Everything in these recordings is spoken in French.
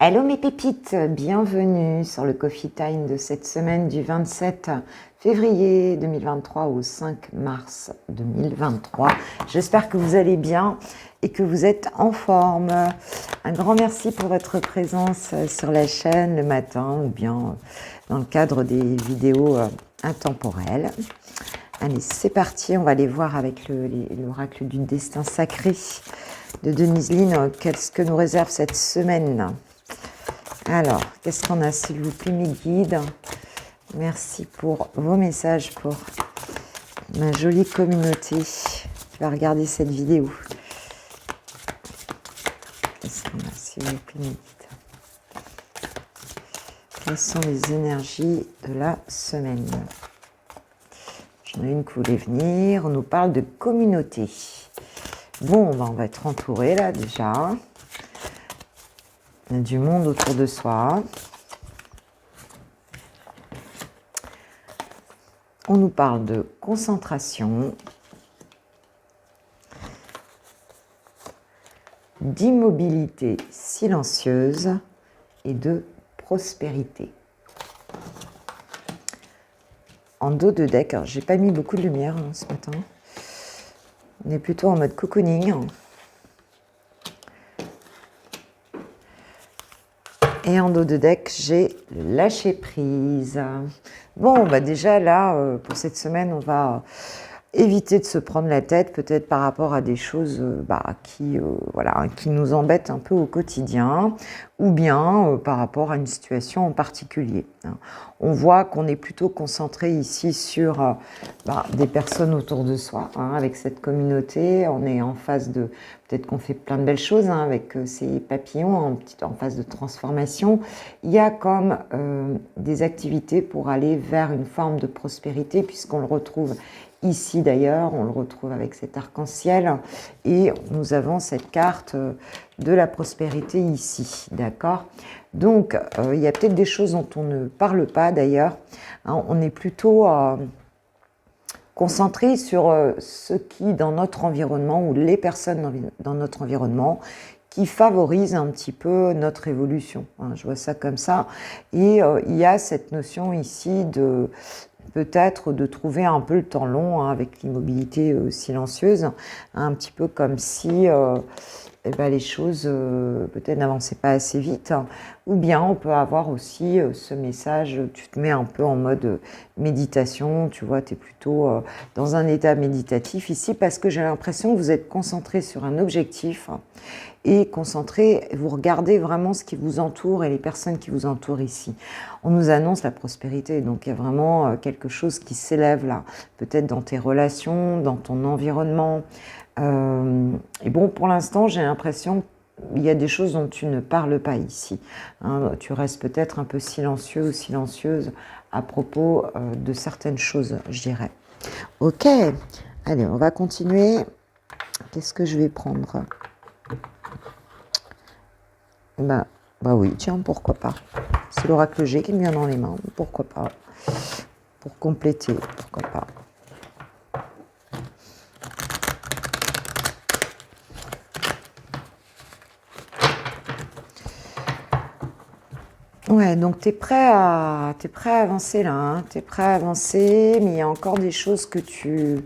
Hello mes pépites, bienvenue sur le Coffee Time de cette semaine du 27 février 2023 au 5 mars 2023. J'espère que vous allez bien et que vous êtes en forme. Un grand merci pour votre présence sur la chaîne le matin ou bien dans le cadre des vidéos intemporelles. Allez, c'est parti, on va aller voir avec l'oracle du destin sacré de Denise Line, qu'est-ce que nous réserve cette semaine. Alors, qu'est-ce qu'on a, s'il vous plaît, mes guides? Merci pour vos messages, pour ma jolie communauté qui va regarder cette vidéo. Qu'est-ce qu'on a, s'il vous plaît, mes guides? Quelles sont les énergies de la semaine? J'en ai une qui voulait venir. On nous parle de communauté. Bon, ben, on va être entouré là déjà. Il y a du monde autour de soi. On nous parle de concentration, d'immobilité silencieuse et de prospérité. En dos de deck, j'ai pas mis beaucoup de lumière ce matin. On est plutôt en mode cocooning. Et en dos de deck, j'ai lâché prise. Bon, bah déjà là, pour cette semaine, on va éviter de se prendre la tête, peut-être par rapport à des choses qui nous embêtent un peu au quotidien, ou bien par rapport à une situation en particulier. On voit qu'on est plutôt concentré ici sur des personnes autour de soi, avec cette communauté. On est en phase de... Peut-être qu'on fait plein de belles choses avec ces papillons en phase de transformation. Il y a comme des activités pour aller vers une forme de prospérité, puisqu'on le retrouve ici d'ailleurs, on le retrouve avec cet arc-en-ciel et nous avons cette carte de la prospérité ici, d'accord? Donc, il y a peut-être des choses dont on ne parle pas d'ailleurs. On est plutôt concentré sur ce qui, dans notre environnement, ou les personnes dans notre environnement, qui favorisent un petit peu notre évolution. Je vois ça comme ça. Et il y a cette notion ici de... peut-être de trouver un peu le temps long avec l'immobilité silencieuse, un petit peu comme si les choses peut-être n'avançaient pas assez vite, ou bien on peut avoir aussi ce message, tu te mets un peu en mode méditation, tu vois, tu es plutôt dans un état méditatif ici, parce que j'ai l'impression que vous êtes concentré sur un objectif, et concentré, vous regardez vraiment ce qui vous entoure et les personnes qui vous entourent ici. On nous annonce la prospérité, donc il y a vraiment quelque chose qui s'élève là, peut-être dans tes relations, dans ton environnement. Et bon, pour l'instant, j'ai l'impression qu'il y a des choses dont tu ne parles pas ici. Tu restes peut-être un peu silencieux ou silencieuse à propos de certaines choses, je dirais. Ok, allez, on va continuer. Qu'est-ce que je vais prendre ? Bah oui, tiens, pourquoi pas. C'est l'oracle G qui me vient dans les mains, pourquoi pas. Pour compléter, pourquoi pas. Ouais, donc t'es prêt à avancer là, t'es prêt à avancer, mais il y a encore des choses que tu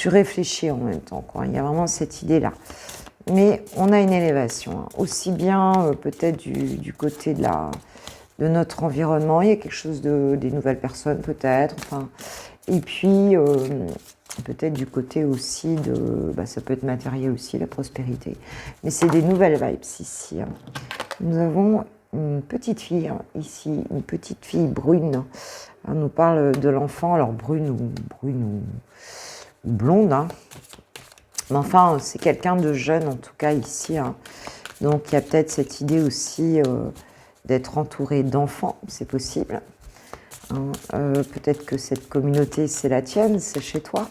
réfléchis en même temps, quoi. Il y a vraiment cette idée-là. Mais on a une élévation, aussi bien peut-être du côté de notre environnement, il y a quelque chose des nouvelles personnes peut-être, et puis peut-être du côté aussi de, ça peut être matériel aussi, la prospérité, mais c'est des nouvelles vibes ici. Nous avons une petite fille ici, une petite fille brune. On nous parle de l'enfant, alors brune ou blonde, mais enfin, c'est quelqu'un de jeune, en tout cas, ici. Donc, il y a peut-être cette idée aussi d'être entouré d'enfants, c'est possible. Peut-être que cette communauté, c'est la tienne, c'est chez toi.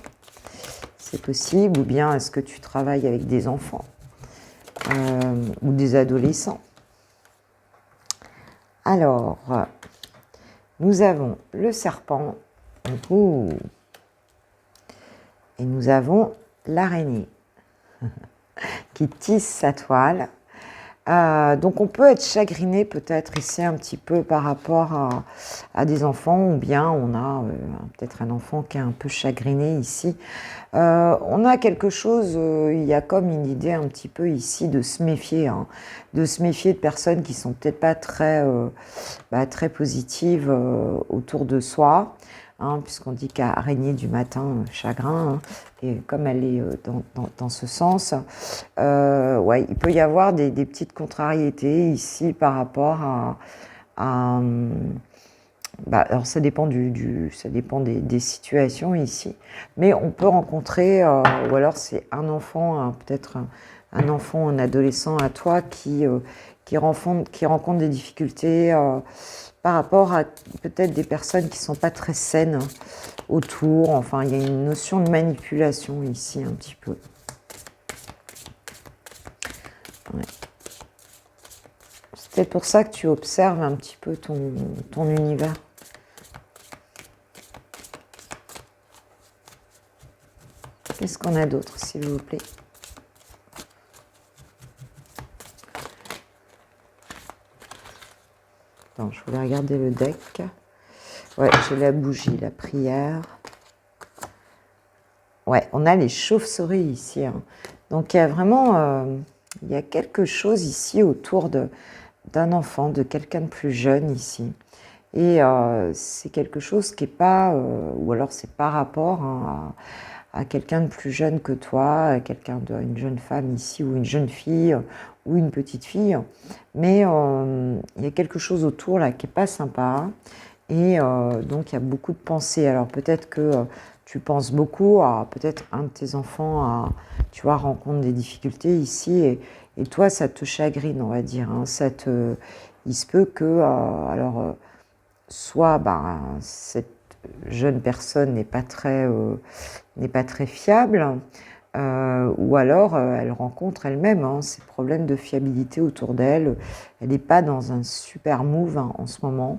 C'est possible. Ou bien, est-ce que tu travailles avec des enfants ou des adolescents? Alors, nous avons le serpent. Et nous avons l'araignée qui tisse sa toile. Donc on peut être chagriné peut-être ici un petit peu par rapport à des enfants, ou bien on a peut-être un enfant qui est un peu chagriné ici. On a quelque chose, il y a comme une idée un petit peu ici de se méfier, hein, de se méfier de personnes qui sont peut-être pas très positives autour de soi, hein, puisqu'on dit qu'araignée du matin, chagrin, hein, et comme elle est dans ce sens, ouais, il peut y avoir des petites contrariétés ici par rapport alors ça dépend ça dépend des situations ici, mais on peut rencontrer, ou alors c'est un enfant, peut-être un enfant, un adolescent à toi qui rencontre des difficultés par rapport à peut-être des personnes qui sont pas très saines autour. Enfin, il y a une notion de manipulation ici un petit peu. Ouais. C'est peut-être pour ça que tu observes un petit peu ton univers. Qu'est-ce qu'on a d'autre, s'il vous plaît? Attends, je voulais regarder le deck. Ouais, j'ai la bougie, la prière. Ouais, on a les chauves-souris ici, hein. Donc, il y a vraiment il y a quelque chose ici autour d'un enfant, de quelqu'un de plus jeune ici. Et c'est quelque chose qui n'est pas, ou alors c'est par rapport, hein, à quelqu'un de plus jeune que toi, à une jeune femme ici, ou une jeune fille, ou une petite fille. Mais il y a quelque chose autour là qui n'est pas sympa. Et donc il y a beaucoup de pensées. Alors peut-être que tu penses beaucoup à peut-être un de tes enfants, tu vois, rencontre des difficultés ici, et toi ça te chagrine, on va dire, hein. Il se peut que, soit cette jeune personne n'est pas très fiable, ou alors elle rencontre elle-même, hein, ces problèmes de fiabilité autour d'elle. Elle n'est pas dans un super move, hein, en ce moment.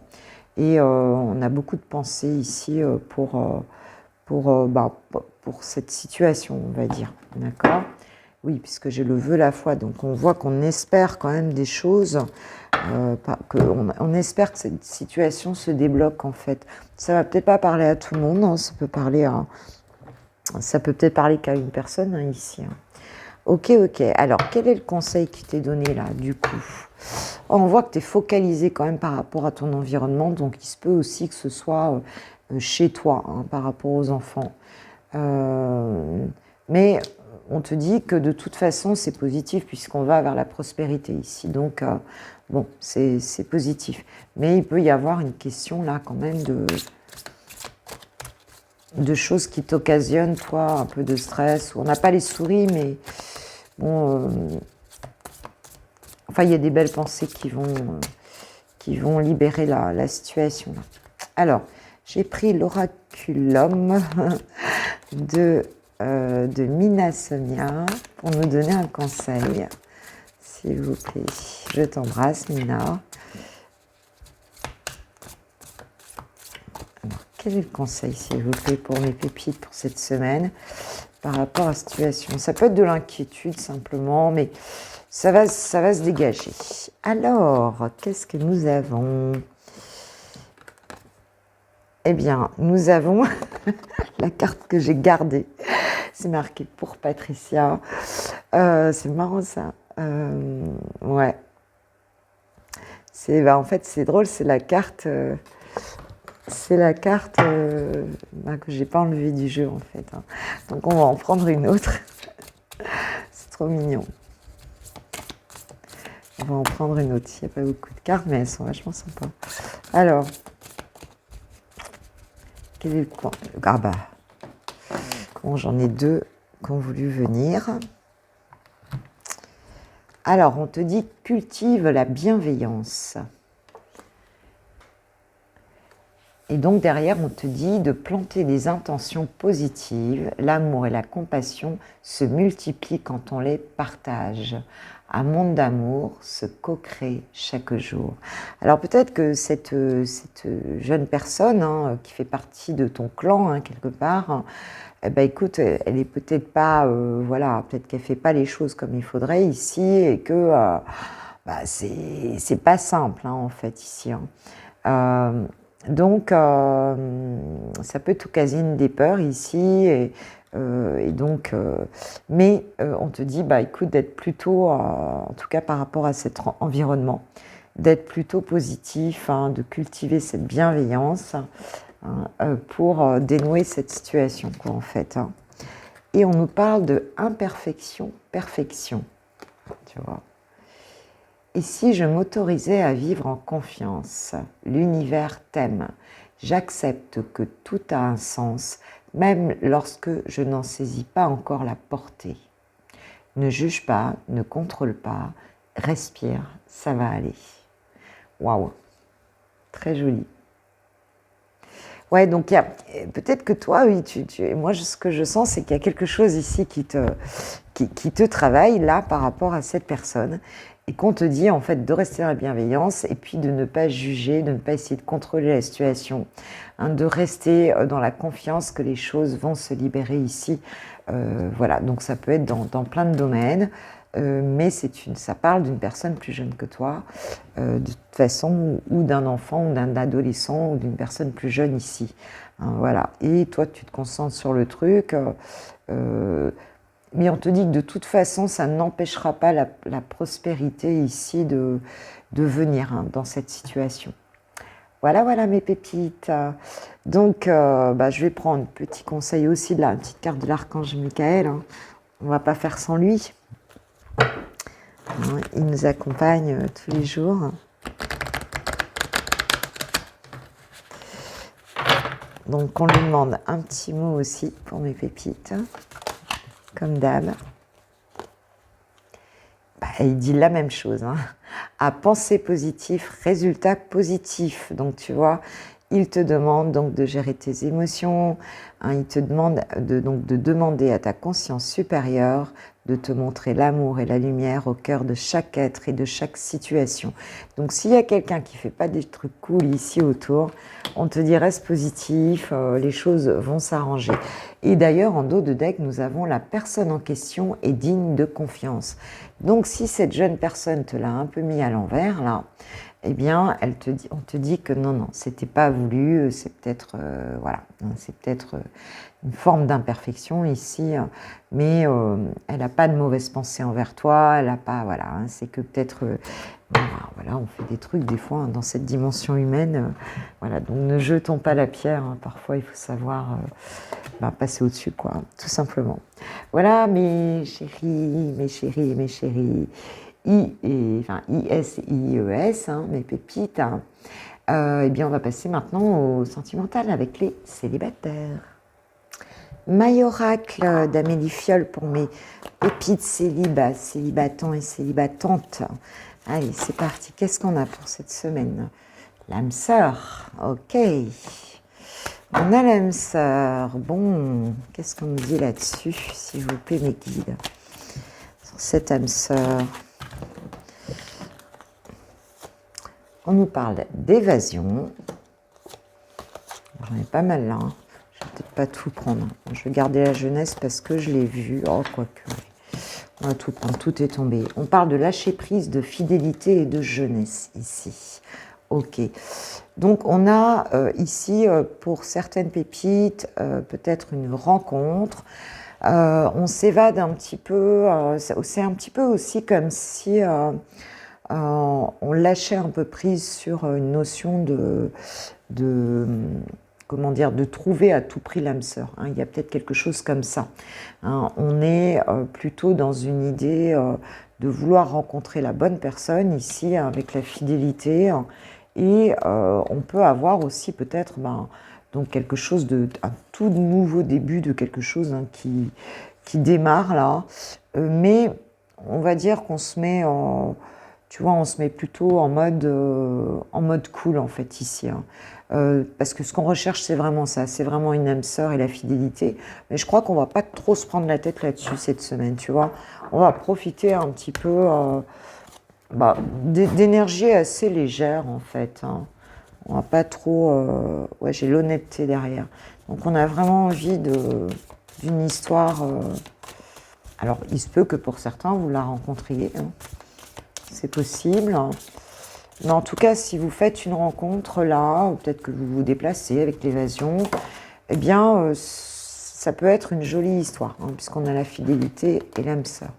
Et on a beaucoup de pensées ici pour cette situation, on va dire. D'accord ? Oui, puisque j'ai le vœu la foi. Donc on voit qu'on espère quand même des choses, on espère que cette situation se débloque en fait. Ça va peut-être pas parler à tout le monde, hein, ça peut peut-être parler qu'à une personne, hein, ici, hein. Ok. Alors, quel est le conseil qui t'est donné là, du coup? On voit que tu es focalisé quand même par rapport à ton environnement, donc il se peut aussi que ce soit chez toi, hein, par rapport aux enfants. Mais on te dit que de toute façon, c'est positif puisqu'on va vers la prospérité ici. Donc, bon, c'est positif. Mais il peut y avoir une question là quand même de choses qui t'occasionnent, toi, un peu de stress. On n'a pas les souris, mais bon, enfin, il y a des belles pensées qui vont libérer la situation. Alors, j'ai pris l'oraculum de Mina Sonia pour nous donner un conseil. S'il vous plaît, je t'embrasse, Mina. Alors, quel est le conseil, s'il vous plaît, pour mes pépites pour cette semaine par rapport à la situation? Ça peut être de l'inquiétude simplement, mais ça va se dégager. Alors, qu'est-ce que nous avons? Eh bien, nous avons la carte que j'ai gardée. C'est marqué pour Patricia. C'est marrant ça. Ouais. En fait, c'est drôle, c'est la carte. C'est la carte que j'ai pas enlevée du jeu en fait, hein. Donc on va en prendre une autre. C'est trop mignon. On va en prendre une autre. Il n'y a pas beaucoup de cartes, mais elles sont vachement sympas. Alors, quel est le coin? Ah bah, bon, j'en ai deux qui ont voulu venir. Alors, on te dit cultive la bienveillance. Et donc derrière, on te dit de planter des intentions positives. L'amour et la compassion se multiplient quand on les partage. Un monde d'amour se co-crée chaque jour. Alors peut-être que cette jeune personne, hein, qui fait partie de ton clan, hein, quelque part, écoute, elle est peut-être pas, voilà, peut-être qu'elle fait pas les choses comme il faudrait ici, et que bah, c'est pas simple, hein, en fait, ici. Hein. Donc, ça peut t'occasionner des peurs ici, et donc, mais on te dit, bah, écoute, d'être plutôt, en tout cas par rapport à cet environnement, d'être plutôt positif, hein, de cultiver cette bienveillance, hein, pour dénouer cette situation, quoi, en fait. Hein. Et on nous parle de imperfection, perfection, tu vois. Et si je m'autorisais à vivre en confiance, l'univers t'aime. J'accepte que tout a un sens, même lorsque je n'en saisis pas encore la portée. Ne juge pas, ne contrôle pas, respire, ça va aller. Waouh, très joli. Ouais, donc peut-être que toi, oui, moi ce que je sens, c'est qu'il y a quelque chose ici qui te travaille là par rapport à cette personne. Et qu'on te dit en fait de rester dans la bienveillance et puis de ne pas juger, de ne pas essayer de contrôler la situation, hein, de rester dans la confiance que les choses vont se libérer ici. Voilà, donc ça peut être dans plein de domaines, mais ça parle d'une personne plus jeune que toi, de toute façon, ou d'un enfant, ou d'un adolescent, ou d'une personne plus jeune ici. Hein, voilà, et toi tu te concentres sur le truc. Mais on te dit que de toute façon, ça n'empêchera pas la prospérité ici de venir, hein, dans cette situation. Voilà, voilà mes pépites. Donc, je vais prendre un petit conseil aussi de une petite carte de l'archange Michael. Hein. On ne va pas faire sans lui. Hein, il nous accompagne tous les jours. Donc, on lui demande un petit mot aussi pour mes pépites. Comme d'hab. Il dit la même chose. Hein. À penser positif, résultat positif. Donc, tu vois, il te demande donc de gérer tes émotions. Hein, il te demande de demander à ta conscience supérieure de te montrer l'amour et la lumière au cœur de chaque être et de chaque situation. Donc, s'il y a quelqu'un qui ne fait pas des trucs cool ici autour, on te dit reste positif, les choses vont s'arranger. Et d'ailleurs, en dos de deck, nous avons la personne en question est digne de confiance. Donc, si cette jeune personne te l'a un peu mis à l'envers, là, eh bien, on te dit que non, c'était pas voulu, c'est peut-être, voilà, c'est peut-être une forme d'imperfection ici, mais elle n'a pas de mauvaise pensée envers toi, elle n'a pas, voilà, hein, c'est que peut-être, voilà, on fait des trucs des fois, hein, dans cette dimension humaine, voilà, donc ne jetons pas la pierre, hein, parfois il faut savoir passer au-dessus, quoi, tout simplement. Voilà, mes chéris, mes chéris, mes chéris. IS et IES, hein, mes pépites. Hein. Eh bien, on va passer maintenant au sentimental avec les célibataires. My oracle d'Amélie Fiol pour mes pépites célibatants et célibatantes. Allez, c'est parti. Qu'est-ce qu'on a pour cette semaine? L'âme sœur. Ok. On a l'âme sœur. Bon, qu'est-ce qu'on me dit là-dessus, s'il vous plaît, mes guides? Sur cette âme sœur. On nous parle d'évasion. J'en ai pas mal là. Hein. Je vais peut-être pas tout prendre. Je vais garder la jeunesse parce que je l'ai vu. Oh, quoique. On va tout prendre. Tout est tombé. On parle de lâcher prise, de fidélité et de jeunesse ici. Ok. Donc, on a ici, pour certaines pépites, peut-être une rencontre. On s'évade un petit peu. C'est un petit peu aussi comme si... on lâchait un peu prise sur une notion comment dire, de trouver à tout prix l'âme sœur. Hein. Il y a peut-être quelque chose comme ça. Hein. On est plutôt dans une idée de vouloir rencontrer la bonne personne ici, avec la fidélité. Hein. Et on peut avoir aussi peut-être donc quelque chose un tout nouveau début de quelque chose, hein, qui démarre là. Mais on va dire qu'on se met tu vois, on se met plutôt en mode cool, en fait, ici. Hein. Parce que ce qu'on recherche, c'est vraiment ça. C'est vraiment une âme sœur et la fidélité. Mais je crois qu'on va pas trop se prendre la tête là-dessus cette semaine, tu vois. On va profiter un petit peu d'énergie assez légère, en fait. Hein. On va pas trop... ouais, j'ai l'honnêteté derrière. Donc, on a vraiment envie d'une histoire... Alors, il se peut que pour certains, vous la rencontriez, hein. c'est possible. Mais en tout cas, si vous faites une rencontre là, ou peut-être que vous vous déplacez avec l'évasion, eh bien, ça peut être une jolie histoire, hein, puisqu'on a la fidélité et l'âme sœur.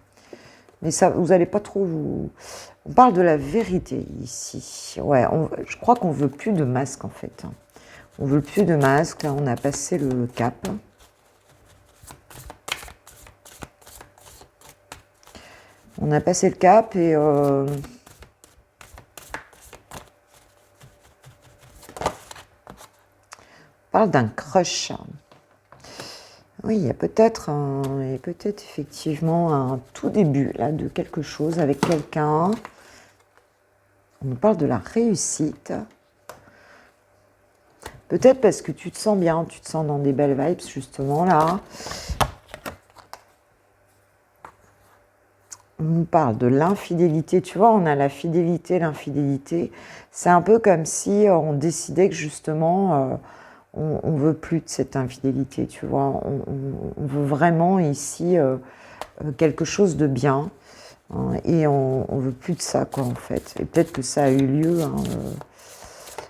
Mais ça, vous n'allez pas trop vous... On parle de la vérité ici. Ouais, je crois qu'on ne veut plus de masque en fait. On ne veut plus de masque. Là, on a passé le cap. On a passé le cap et... on parle d'un crush. Oui, il y a peut-être effectivement un tout début là de quelque chose avec quelqu'un. On nous parle de la réussite. Peut-être parce que tu te sens bien, tu te sens dans des belles vibes justement là. On nous parle de l'infidélité. Tu vois, on a la fidélité, l'infidélité. C'est un peu comme si on décidait que justement... on ne veut plus de cette infidélité, tu vois. On veut vraiment ici quelque chose de bien. Hein, et on ne veut plus de ça, quoi, en fait. Et peut-être que ça a eu lieu, hein,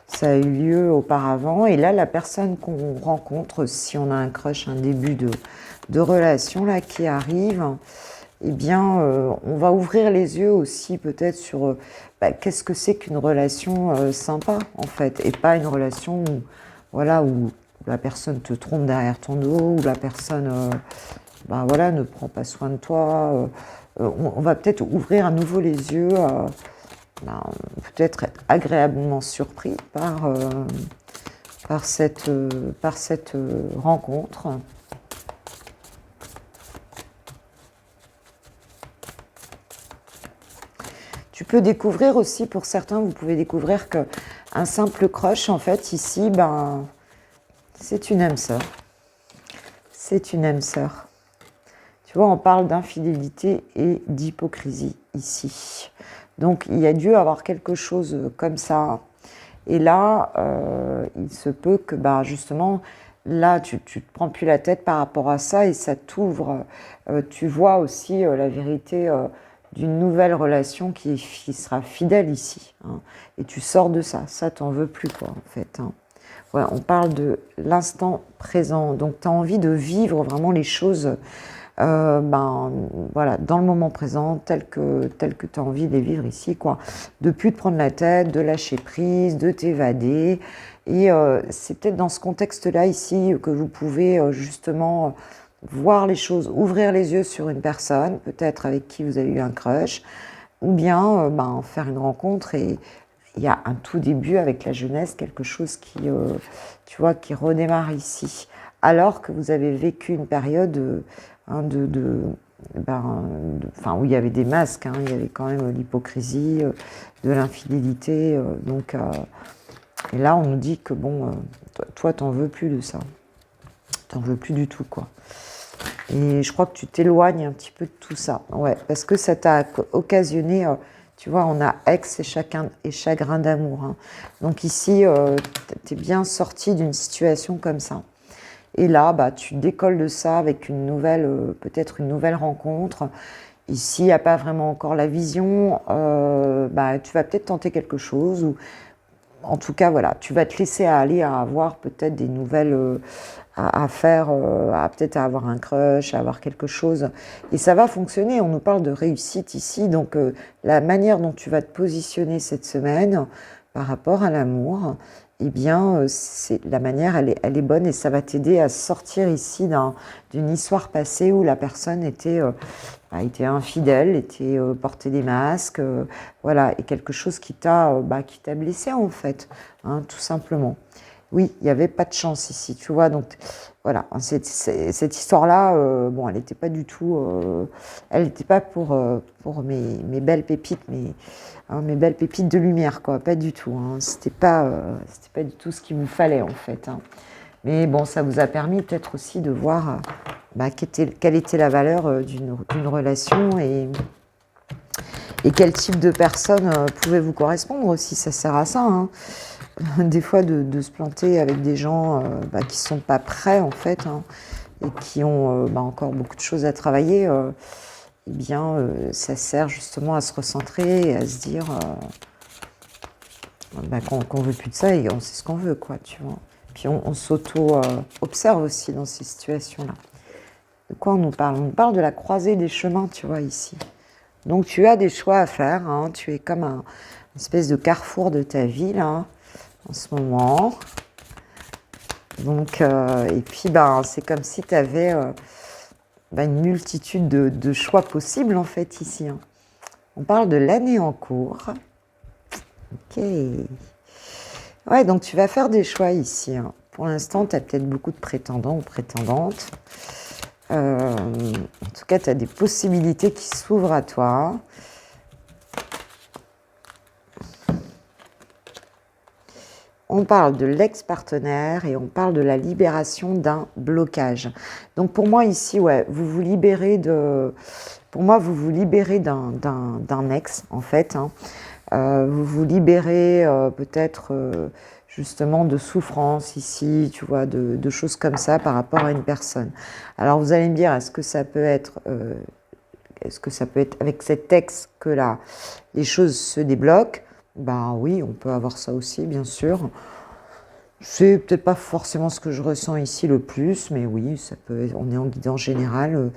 ça a eu lieu auparavant. Et là, la personne qu'on rencontre, si on a un crush, un début de relation là qui arrive, eh bien, on va ouvrir les yeux aussi peut-être sur qu'est-ce que c'est qu'une relation sympa, en fait. Et pas une relation où... Voilà, où la personne te trompe derrière ton dos, où la personne voilà, ne prend pas soin de toi. On va peut-être ouvrir à nouveau les yeux, peut-être être agréablement surpris par cette rencontre. Tu peux découvrir aussi, pour certains, vous pouvez découvrir qu'un simple crush, en fait, ici, c'est une âme sœur. C'est une âme sœur. Tu vois, on parle d'infidélité et d'hypocrisie ici. Donc, il y a dû avoir quelque chose comme ça. Et là, il se peut que, justement, là, tu ne te prends plus la tête par rapport à ça et ça t'ouvre. Tu vois aussi la vérité d'une nouvelle relation qui sera fidèle ici. Hein. Et tu sors de ça. Ça, t'en veux plus, quoi, en fait. Hein. Ouais, on parle de l'instant présent. Donc, tu as envie de vivre vraiment les choses voilà, dans le moment présent, tel que tu as envie de les vivre ici, quoi. De plus te prendre la tête, de lâcher prise, de t'évader. Et c'est peut-être dans ce contexte-là ici que vous pouvez justement voir les choses, ouvrir les yeux sur une personne, peut-être avec qui vous avez eu un crush, ou bien faire une rencontre et il y a un tout début avec la jeunesse, quelque chose qui, tu vois, qui redémarre ici. Alors que vous avez vécu une période où il y avait des masques, hein, il y avait quand même l'hypocrisie, de l'infidélité. Et là, on nous dit que bon, toi, t'en veux plus de ça. T'en veux plus du tout, quoi. Et je crois que tu t'éloignes un petit peu de tout ça. Ouais, parce que ça t'a occasionné... tu vois, on a ex et chagrin d'amour. Hein. Donc ici, tu es bien sorti d'une situation comme ça. Et là, tu décolles de ça avec une nouvelle, peut-être une nouvelle rencontre. Ici, il n'y a pas vraiment encore la vision. Tu vas peut-être tenter quelque chose. Ou, en tout cas, voilà, tu vas te laisser aller à avoir peut-être des nouvelles... à faire, peut-être à avoir un crush, à avoir quelque chose. Et ça va fonctionner, on nous parle de réussite ici, donc la manière dont tu vas te positionner cette semaine par rapport à l'amour, eh bien, la manière, elle est bonne et ça va t'aider à sortir ici d'une histoire passée où la personne était infidèle, portait des masques, voilà, et quelque chose qui t'a blessé en fait, hein, tout simplement. Oui, il n'y avait pas de chance ici, tu vois. Donc, voilà, cette histoire-là, elle n'était pas du tout... elle n'était pas pour mes belles pépites, mes belles pépites de lumière, quoi. Pas du tout. Hein. C'était pas du tout ce qu'il vous fallait, en fait. Hein. Mais bon, ça vous a permis peut-être aussi de voir quelle était la valeur d'une relation et quel type de personne pouvait vous correspondre aussi. Ça sert à ça, hein. Des fois de se planter avec des gens qui ne sont pas prêts en fait, hein, et qui ont encore beaucoup de choses à travailler. eh bien, ça sert justement à se recentrer et à se dire qu'on veut plus de ça et on sait ce qu'on veut, quoi, tu vois. Puis on s'auto-observe aussi dans ces situations-là. De quoi on nous parle? On nous parle de la croisée des chemins, tu vois, ici. Donc, tu as des choix à faire, hein. Tu es comme une espèce de carrefour de ta vie, là, en ce moment. Donc, et puis, c'est comme si tu avais une multitude de choix possibles, en fait, ici, hein. On parle de l'année en cours. Ok. Ouais, donc tu vas faire des choix ici, hein. Pour l'instant, tu as peut-être beaucoup de prétendants ou prétendantes. En tout cas, tu as des possibilités qui s'ouvrent à toi. On parle de l'ex-partenaire et on parle de la libération d'un blocage. Donc pour moi ici, ouais, vous vous libérez de... Pour moi, vous vous libérez d'un ex, en fait, hein. Vous vous libérez peut-être justement de souffrance ici, tu vois, de choses comme ça par rapport à une personne. Alors vous allez me dire, est-ce que ça peut être avec cet ex que là, les choses se débloquent? Ben oui, on peut avoir ça aussi, bien sûr. C'est peut-être pas forcément ce que je ressens ici le plus, mais oui, ça peut. On est en guidance générale,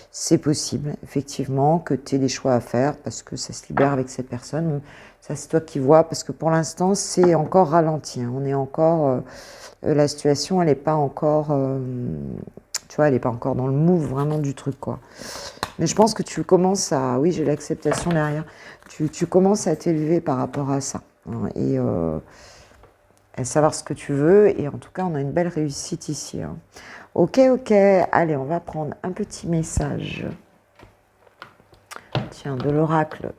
c'est possible, effectivement, que tu aies des choix à faire parce que ça se libère avec cette personne. Ça, c'est toi qui vois, parce que pour l'instant, c'est encore ralenti, hein. On est encore. La situation, elle n'est pas encore. Tu vois, elle n'est pas encore dans le move vraiment du truc, quoi. Mais je pense que tu commences à... Oui, j'ai l'acceptation derrière. Tu commences à t'élever par rapport à ça, hein, et à savoir ce que tu veux. Et en tout cas, on a une belle réussite ici, hein. Ok, allez, on va prendre un petit message. Tiens, de l'oracle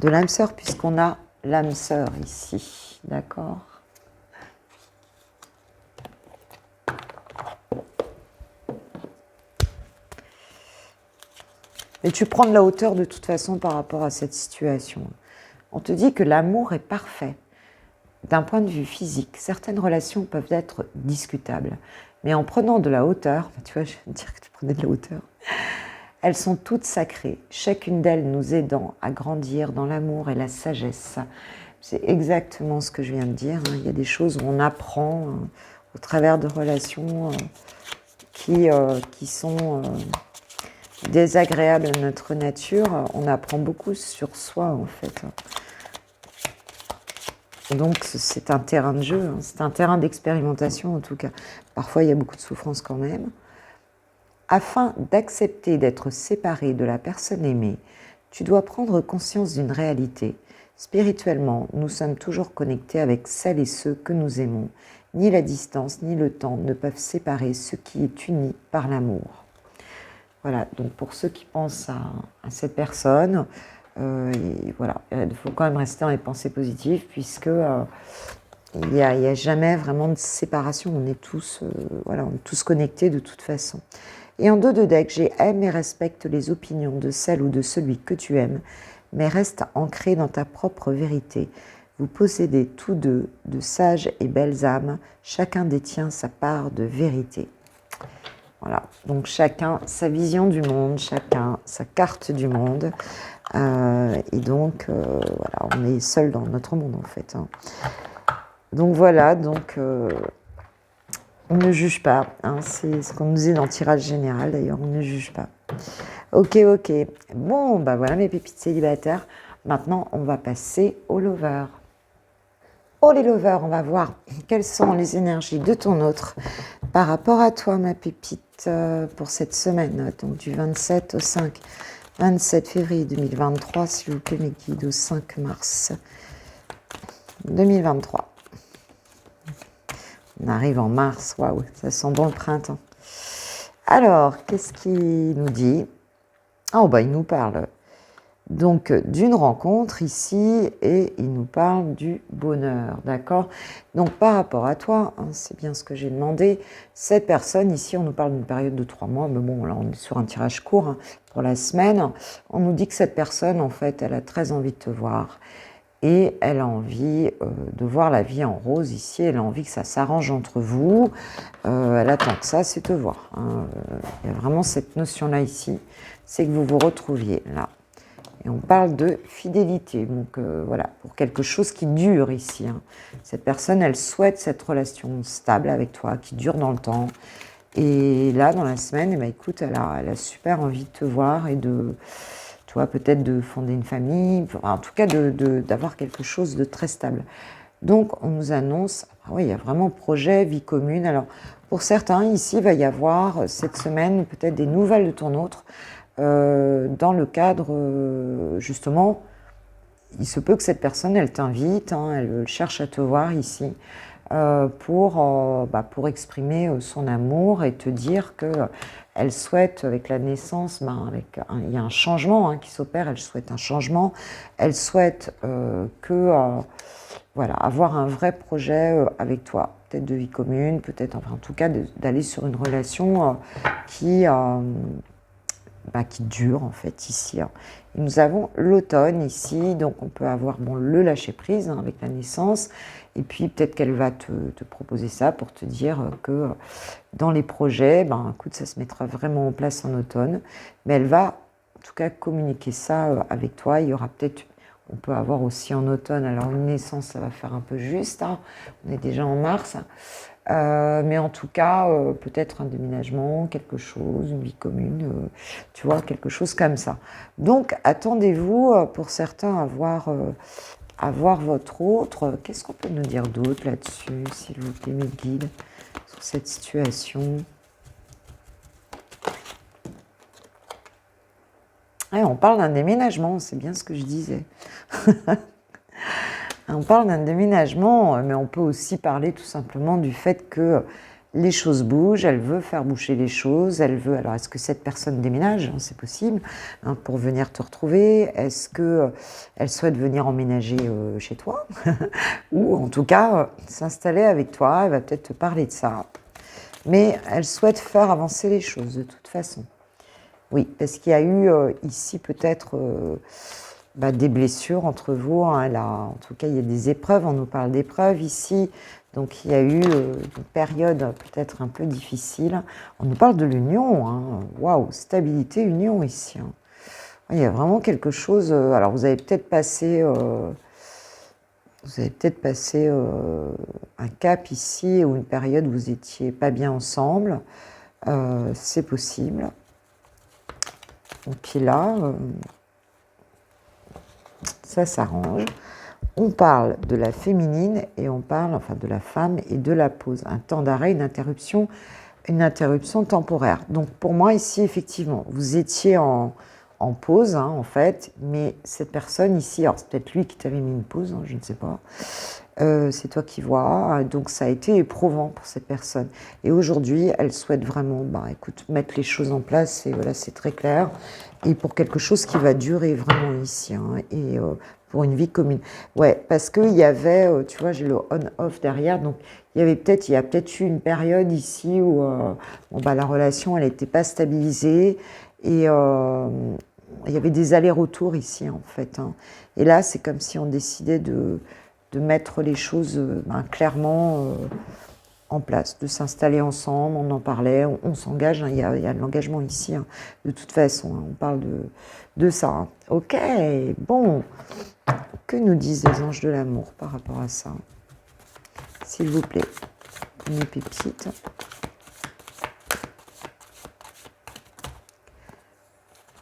de l'âme sœur, puisqu'on a l'âme sœur ici. D'accord? Et tu prends de la hauteur de toute façon par rapport à cette situation. On te dit que l'amour est parfait. D'un point de vue physique, certaines relations peuvent être discutables. Mais en prenant de la hauteur, tu vois, je vais te dire que tu prenais de la hauteur, elles sont toutes sacrées, chacune d'elles nous aidant à grandir dans l'amour et la sagesse. C'est exactement ce que je viens de dire, hein. Il y a des choses où on apprend au travers de relations qui sont désagréables à notre nature. On apprend beaucoup sur soi, en fait. Donc c'est un terrain de jeu, hein. C'est un terrain d'expérimentation en tout cas. Parfois il y a beaucoup de souffrance quand même. Afin d'accepter d'être séparé de la personne aimée, tu dois prendre conscience d'une réalité. Spirituellement, nous sommes toujours connectés avec celles et ceux que nous aimons. Ni la distance ni le temps ne peuvent séparer ce qui est uni par l'amour. Voilà, donc pour ceux qui pensent à cette personne, voilà, il faut quand même rester dans les pensées positives puisque il n'y a jamais vraiment de séparation. On est tous, voilà, on est tous connectés de toute façon. Et en dos de deck, j'ai aime et respecte les opinions de celle ou de celui que tu aimes, mais reste ancré dans ta propre vérité. Vous possédez tous deux de sages et belles âmes. Chacun détient sa part de vérité. Voilà, donc chacun sa vision du monde, chacun sa carte du monde. Et donc, voilà, on est seul dans notre monde en fait, hein. Donc voilà, donc on ne juge pas, hein, c'est ce qu'on nous dit dans le tirage général d'ailleurs, on ne juge pas. Ok, bon, voilà mes pépites célibataires. Maintenant, on va passer aux lovers. Oh les lovers, on va voir quelles sont les énergies de ton autre par rapport à toi, ma pépite, pour cette semaine, donc du 27 au 27 février 2023, s'il vous plaît, mes guides, au 5 mars 2023. On arrive en mars, waouh, ça sent bon le printemps. Alors, qu'est-ce qu'il nous dit? Il nous parle donc d'une rencontre ici et il nous parle du bonheur, d'accord? Donc par rapport à toi, hein, c'est bien ce que j'ai demandé, cette personne ici, on nous parle d'une période de 3 mois, mais bon, là on est sur un tirage court, hein, pour la semaine. On nous dit que cette personne, en fait, elle a très envie de te voir. Et elle a envie de voir la vie en rose ici, elle a envie que ça s'arrange entre vous. Elle attend que ça, c'est te voir. Hein. Il y a vraiment cette notion-là ici, c'est que vous vous retrouviez là. Et on parle de fidélité, donc voilà, pour quelque chose qui dure ici. Hein. Cette personne, elle souhaite cette relation stable avec toi, qui dure dans le temps. Et là, dans la semaine, eh bien, écoute, elle a super envie de te voir et de, tu vois, peut-être de fonder une famille, en tout cas d'avoir quelque chose de très stable. Donc, on nous annonce, ah oui, il y a vraiment projet, vie commune. Alors, pour certains, ici, il va y avoir cette semaine peut-être des nouvelles de ton autre, dans le cadre, justement, il se peut que cette personne, elle t'invite, hein, elle cherche à te voir ici, pour exprimer son amour et te dire qu'elle souhaite, avec la naissance, il y a un changement qui s'opère, elle souhaite un changement, elle souhaite avoir un vrai projet avec toi, peut-être de vie commune, peut-être, enfin, en tout cas, d'aller sur une relation qui dure en fait ici. Hein. Et nous avons l'automne ici, donc on peut avoir le lâcher prise avec la naissance, et puis peut-être qu'elle va te proposer ça pour te dire que dans les projets, écoute, ça se mettra vraiment en place en automne, mais elle va en tout cas communiquer ça avec toi. Il y aura peut-être, on peut avoir aussi en automne, alors une naissance, ça va faire un peu juste, hein. On est déjà en mars. Mais en tout cas, peut-être un déménagement, quelque chose, une vie commune, tu vois, quelque chose comme ça. Donc, attendez-vous, pour certains, à voir votre autre. Qu'est-ce qu'on peut nous dire d'autre là-dessus, s'il vous plaît, mes guides, sur cette situation? Ouais, on parle d'un déménagement, c'est bien ce que je disais. On parle d'un déménagement, mais on peut aussi parler tout simplement du fait que les choses bougent, elle veut faire bouger les choses, elle veut... Alors, est-ce que cette personne déménage? C'est possible, hein, pour venir te retrouver. Est-ce qu'elle souhaite venir emménager chez toi? Ou en tout cas, s'installer avec toi, elle va peut-être te parler de ça. Mais elle souhaite faire avancer les choses de toute façon. Oui, parce qu'il y a eu ici peut-être... des blessures entre vous, hein. En tout cas, il y a des épreuves, on nous parle d'épreuves ici, donc il y a eu une période peut-être un peu difficile. On nous parle de l'union, hein. Waouh, stabilité, union ici. Hein. Il y a vraiment quelque chose, alors vous avez peut-être passé, un cap ici, ou une période où vous n'étiez pas bien ensemble, c'est possible. Et puis là... ça s'arrange. On parle de la féminine et on parle, enfin, de la femme et de la pause. Un temps d'arrêt, une interruption temporaire. Donc pour moi ici, effectivement, vous étiez en pause, hein, en fait, mais cette personne ici, alors c'est peut-être lui qui t'avait mis une pause, hein, je ne sais pas. C'est toi qui vois, donc ça a été éprouvant pour cette personne. Et aujourd'hui, elle souhaite vraiment, écoute, mettre les choses en place, et voilà, c'est très clair. Et pour quelque chose qui va durer vraiment ici, hein, et pour une vie commune. Ouais, parce qu'il y avait, tu vois, j'ai le on-off derrière, donc il y a peut-être eu une période ici où la relation, elle n'était pas stabilisée, et il y avait des allers-retours ici, en fait. Hein. Et là, c'est comme si on décidait de mettre les choses clairement en place, de s'installer ensemble, on en parlait, on s'engage, hein, il y a de l'engagement ici, hein, de toute façon, hein, on parle de ça. Hein. Ok, bon, que nous disent les anges de l'amour par rapport à ça? S'il vous plaît, mes pépites.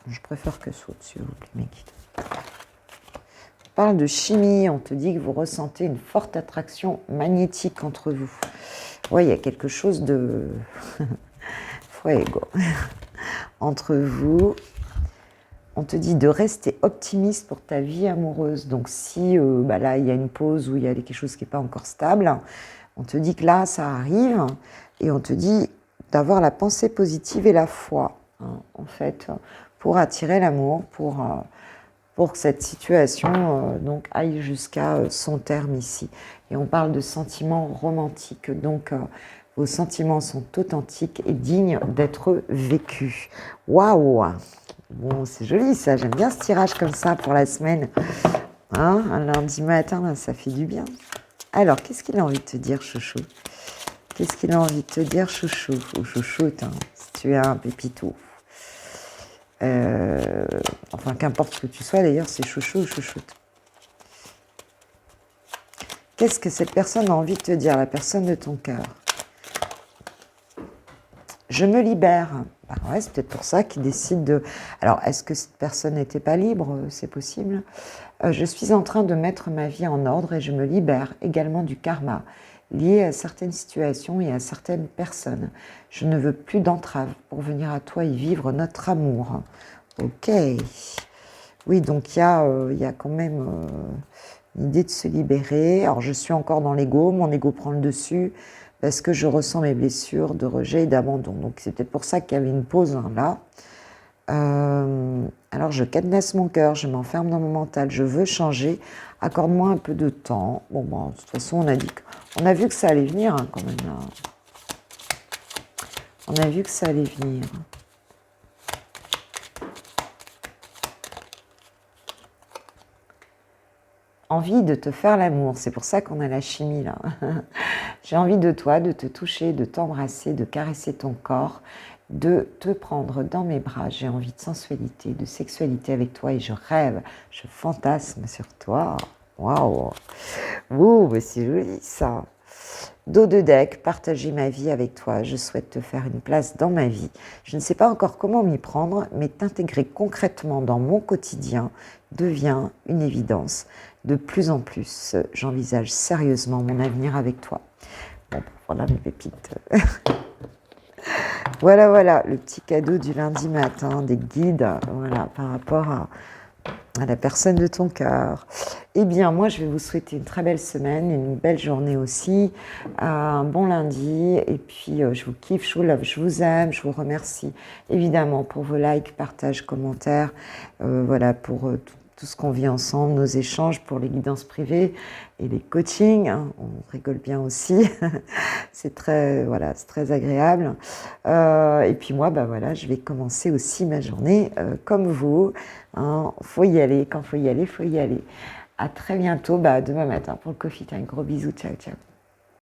Je préfère que ce soit s'il vous plaît, mes guides. On parle de chimie, on te dit que vous ressentez une forte attraction magnétique entre vous. Oui, il y a quelque chose de fuego entre vous. On te dit de rester optimiste pour ta vie amoureuse. Donc si là, il y a une pause où il y a quelque chose qui n'est pas encore stable, on te dit que là, ça arrive. Et on te dit d'avoir la pensée positive et la foi, hein, en fait, pour attirer l'amour, pour que cette situation aille jusqu'à son terme ici. Et on parle de sentiments romantiques, donc vos sentiments sont authentiques et dignes d'être vécus. Waouh! Bon, c'est joli ça, j'aime bien ce tirage comme ça pour la semaine. Hein, un lundi matin, là, ça fait du bien. Alors, qu'est-ce qu'il a envie de te dire, chouchou? Qu'est-ce qu'il a envie de te dire, chouchou? Ou chouchoute, hein, si tu es un pépitou. Enfin, qu'importe ce que tu sois, d'ailleurs, c'est chouchou ou chouchoute. Qu'est-ce que cette personne a envie de te dire, la personne de ton cœur? Je me libère. Ben ouais, c'est peut-être pour ça qu'il décide de... Alors, est-ce que cette personne n'était pas libre? C'est possible. Je suis en train de mettre ma vie en ordre et je me libère également du karma lié à certaines situations et à certaines personnes. Je ne veux plus d'entrave pour venir à toi et vivre notre amour. Ok. Oui, donc il y a quand même une idée de se libérer. Alors, je suis encore dans l'ego, mon ego prend le dessus parce que je ressens mes blessures de rejet et d'abandon. Donc, c'est peut-être pour ça qu'il y avait une pause là. Alors, je cadenasse mon cœur, je m'enferme dans mon mental, je veux changer. Accorde-moi un peu de temps. Bon, de toute façon, on a vu que ça allait venir hein, quand même. Là. On a vu que ça allait venir. Envie de te faire l'amour, c'est pour ça qu'on a la chimie là. J'ai envie de toi, de te toucher, de t'embrasser, de caresser ton corps, de te prendre dans mes bras. J'ai envie de sensualité, de sexualité avec toi et je rêve, je fantasme sur toi. Waouh! Ouh, c'est joli ça. Dos de deck, partager ma vie avec toi. Je souhaite te faire une place dans ma vie. Je ne sais pas encore comment m'y prendre, mais t'intégrer concrètement dans mon quotidien devient une évidence. De plus en plus, j'envisage sérieusement mon avenir avec toi. Bon, voilà mes pépites. Voilà, le petit cadeau du lundi matin, des guides, voilà, par rapport à la personne de ton cœur. Eh bien, moi, je vais vous souhaiter une très belle semaine, une belle journée aussi, un bon lundi. Et puis, je vous kiffe, je vous love, je vous aime, je vous remercie évidemment pour vos likes, partages, commentaires, voilà, pour tout ce qu'on vit ensemble, nos échanges, pour les guidances privées et les coachings. Hein, on rigole bien aussi. C'est très, voilà, c'est très agréable. Et puis moi, voilà, je vais commencer aussi ma journée comme vous. Hein, faut y aller, quand faut y aller, faut y aller. À très bientôt, demain matin pour le coffee time. Gros bisous, ciao, ciao.